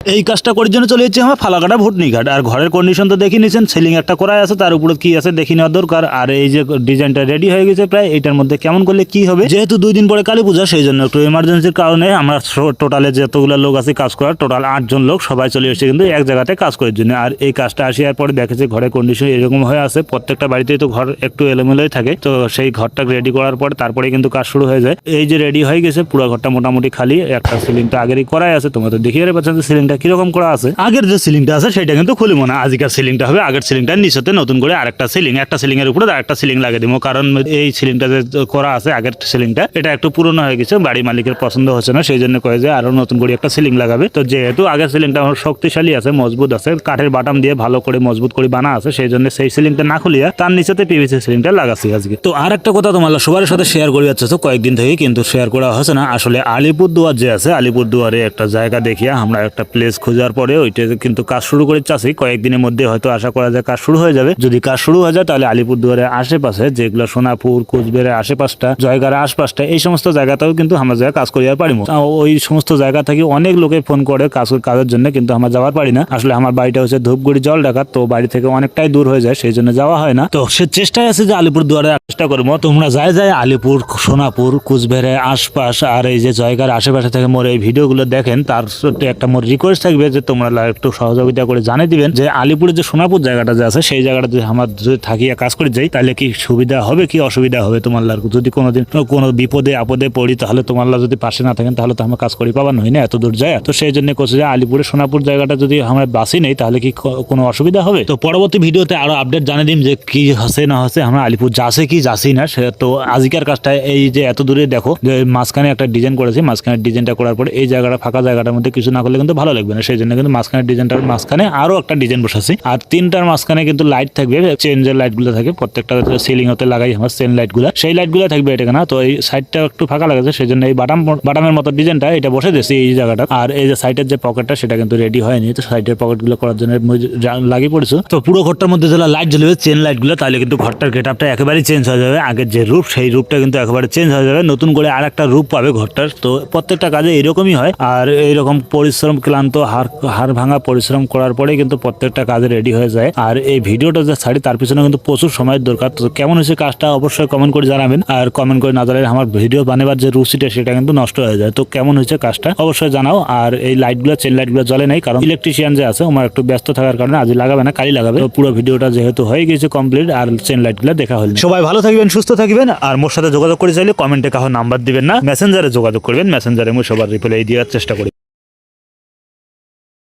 এই কাজটা করার জন্য চলে যাচ্ছি আমার ফালাকাটা ভুটনিঘাট। আর ঘরের কন্ডিশন তো দেখে নিয়েছেন, সিলিং একটা করা আছে, তার উপরে কি আছে দেখে নেওয়ার দরকার। আর এই যে ডিজাইনটা রেডি হয়ে গেছে প্রায়, এটার মধ্যে কেমন করলে কি হবে, যেহেতু 2 দিন পরে কালী পূজা, সেই জন্য একটু এমার্জেন্সির কারণে আমরা টোটালে যতগুলো লোক আছে কাজ করার, টোটাল 8 জন লোক সবাই চলে এসেছে কিন্তু এক জায়গাতে কাজ করার জন্য। আর এই কাজটা আসার পরে দেখেছে ঘরের কন্ডিশন এরকম হয়ে আছে, প্রত্যেকটা বাড়িতেই তো ঘর একটু এলোমেলোই থাকে, তো সেই ঘরটা রেডি করার পর তারপরে কিন্তু কাজ শুরু হয়ে যায়। এই যে রেডি হয়ে গেছে পুরো ঘরটা মোটামুটি খালি, একটা সিলিংটা আগেরই করাই আছে, তোমরা তো দেখিয়ে পাচ্ছেন যে সিলিংটা কিরকম করা আছে। আগের যে সিলিংটা আছে সেটা কিন্তু খুলবো না, আজকের সিলিংটা হবে। আগের সিলিংটার নিচেতে নতুন করে আরেকটা সিলিং, একটা সিলিং এর উপরে আরেকটা সিলিং লাগিয়ে দিব, কারণ এই সিলিংটা যে করা আছে আগের সিলিংটা এটা একটু পুরনো হয়ে গেছে, বাড়ি মালিকের পছন্দ হচ্ছে না, সেই জন্য কয়ে যে আরো নতুন করে একটা সিলিং লাগাবে। তো যেহেতু আগের সিলিংটা আমার শক্তিশালী আছে, মজবুত আছে, কাঠের বাটাম দিয়ে ভালো করে মজবুত করে বানা আছে, সেই জন্য সেই সিলিংটা না খুলিয়া তার নিচেতে পিভিসি সিলিংটা লাগাচ্ছি আজকে। তো আর একটা কথা তোমার সবার সাথে শেয়ার করে যাচ্ছে, তো কয়েকদিন থেকে কিন্তু শেয়ার করা হচ্ছে না। আসলে আলিপুরদুয়ার যে আছে, আলিপুরদুয়ারে একটা জায়গা দেখিয়া আমরা একটা প্লেস খোঁজার পরে ওইটা কিন্তু কাজ শুরু করে চাচ্ছি, কয়েকদিনের মধ্যে হয়তো আশা করা যায় কাজ শুরু হয়ে যাবে। যদি কাজ শুরু হয়ে যায় তাহলে আলিপুরদুয়ারের আশেপাশে যেগুলো সোনাপুর, কোচবিহারের আশেপাশটা, জয়গাড়ের আশপাশটা, এই সমস্ত জায়গাতেও কিন্তু আমরা জায়গা কাজ করিয়া পারিব। ওই সমস্ত জায়গা থেকে অনেক লোকে ফোন করে কাজের জন্য, কিন্তু আমরা যাওয়ার পারি না। আসলে আমার বাড়িটা হচ্ছে ধূপগুড়ি জল ঢাকা, তো বাড়ি থেকে অনেকটাই দূর হয়ে যায়, সেই জন্য যাওয়া হয় না। তো সে চেষ্টায় আছে যে আলিপুরদুয়ারে চেষ্টা করবো। তোমরা যায় আলিপুর, সোনাপুর, কোচবিহারের আশপাশ আর এই যে জয়গার আশেপাশে থেকে মোর এই ভিডিওগুলো দেখেন, তার একটা মোর রিকোয়েস্ট থাকবে যে তোমরা একটু সহযোগিতা করে জানিয়ে দিবেন যে আলিপুরের যে সোনাপুর জায়গাটা যে আছে সেই জায়গাটা যদি আমার যদি থাকিয়া কাজ করে যাই তাহলে কি সুবিধা হবে কি অসুবিধা হবে তোমার। যদি কোনোদিন কোনো বিপদে আপদে পড়ি তাহলে তোমার যদি পাশে না থাকেন তাহলে তো আমার কাজ করি পাবার নয় না, এত দূর যায়। তো সেই জন্য কোথাও যে আলিপুরের সোনাপুর জায়গাটা যদি আমরা বাসি নেই তাহলে কি কোনো অসুবিধা হবে। তো পরবর্তী ভিডিওতে আরো আপডেট জানিয়ে দিন যে কি হচ্ছে না হচ্ছে, আমরা আলিপুর যাচ্ছে কি যাচ্ছি না। সে তো আজকের কাজটা এই যে এত দূরে দেখো যে মাঝখানে একটা ডিজাইন করেছি, মাঝখানে ডিজাইনটা করার পরে এই জায়গাটা ফাঁকা জায়গাটার মধ্যে কিছু না করলে কিন্তু ভালো লাগবে না, সেই জন্য কিন্তু মাঝখানে ডিজাইনটার মাঝখানে আরো একটা ডিজাইন বসাচ্ছি। আর 3টার মাঝখানে কিন্তু লাইট থাকবে, চেঞ্জের লাইট গুলো থাকে প্রত্যেকটা সিলিং হতে লাগাই আমার চেন লাইট গুলা, সেই লাইট গুলো থাকবে এটা না। তো এই সাইডটা একটু ফাঁকা লাগাচ্ছে, সেই জন্য এই বাটামের মতো ডিজাইনটা এটা বসে দিয়েছি এই জায়গাটা। আর এই যে সাইডের যে পকেটটা সেটা কিন্তু রেডি হয়নি, তো সাইডের পকেট গুলো করার জন্য লাগিয়ে পড়েছো। তো পুরো ঘরটার মধ্যে যেগুলো লাইট জ্বলবে চেন লাইট গুলো, তাহলে কিন্তু ঘরটার গেট আপটা একেবারেই চেঞ্জ হয়ে যাবে। আগের যে রূপ সেই রূপটা কিন্তু একেবারে চেঞ্জ হয়ে যাবে, নতুন করে আর একটা রূপ পাবে ঘরটার। তো প্রত্যেকটা কাজে এরকমই হয়। আর এইরকম পরিশ্রম, ক্লান্ত হাড় ভাঙা পরিশ্রম করার পরে কিন্তু প্রত্যেকটা কাজে রেডি হয়ে যায়। আর এই ভিডিওটা যে ছাড়ি তার পিছনে কিন্তু প্রচুর সময়ের দরকার। তো কেমন হয়েছে কাজটা অবশ্যই কমেন্ট করে জানাবেন, আর কমেন্ট করে না জানালে আমার ভিডিও বানাবার যে রুচিটা সেটা কিন্তু নষ্ট হয়ে যায়। তো কেমন হয়েছে কাজটা অবশ্যই জানাও। আর এই লাইটগুলো, চেন লাইটগুলো জ্বলে নাই, কারণ ইলেকট্রিশিয়ান যে আছে আমার একটু ব্যস্ত থাকার কারণে আজ লাগাবে না, কালই লাগাবে। তো পুরো ভিডিওটা যেহেতু হয়ে গেছে কমপ্লিট আর চেন লাইটগুলো দেখা হল। সবাই ভালো থাকবেন, সুস্থ থাকবেন। আর মোর সাথে যোগাযোগ করে চাইলে কমেন্টে কাহো নাম্বার দিবেন না, মেসেঞ্জারে যোগাযোগ করবেন, মেসেঞ্জারে আমি সবার রিপ্লাই দেওয়ার চেষ্টা করি।